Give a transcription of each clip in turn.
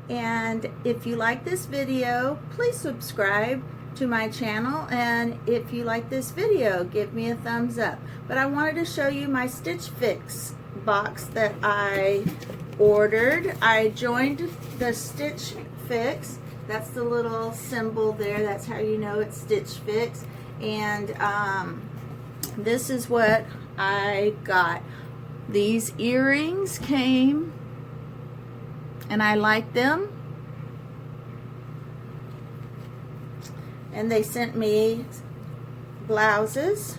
And if you like this video, please subscribe to my channel, and if you like this video, give me a thumbs up. But I wanted to show you my Stitch Fix box that I ordered. I joined the Stitch Fix. That's the little symbol there. That's how you know it's Stitch Fix. And this is what I got. These earrings came, and I like them. And they sent me blouses.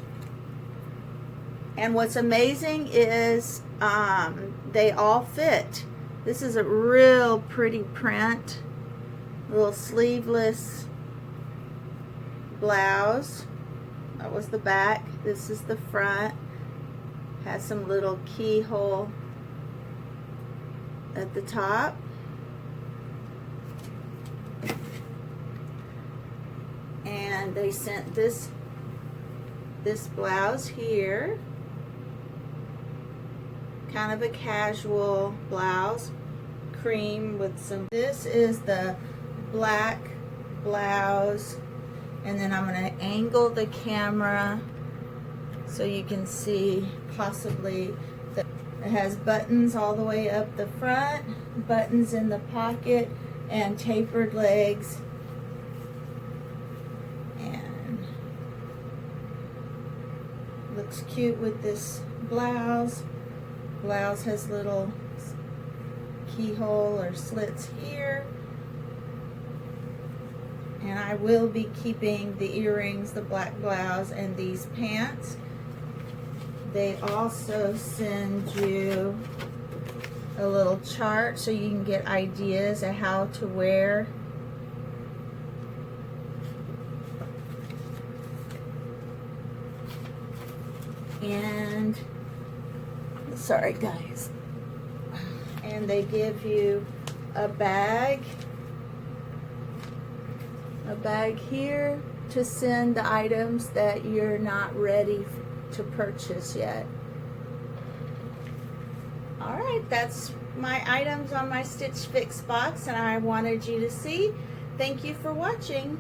And what's amazing is they all fit. This is a real pretty print, little sleeveless blouse. That was the back. This is the front. Has some little keyhole at the top. And they sent this blouse here, kind of a casual blouse, cream with some. This is the black blouse, and then I'm going to angle the camera so you can see possibly that it has buttons all the way up the front, buttons in the pocket, and tapered legs. Looks cute with this blouse. Blouse has little keyhole or slits here. And I will be keeping the earrings, the black blouse, and these pants. They also send you a little chart so you can get ideas of how to wear. And sorry guys, and they give you a bag here to send the items that you're not ready to purchase yet. Alright, that's my items on my Stitch Fix box, and I wanted you to see. Thank you for watching.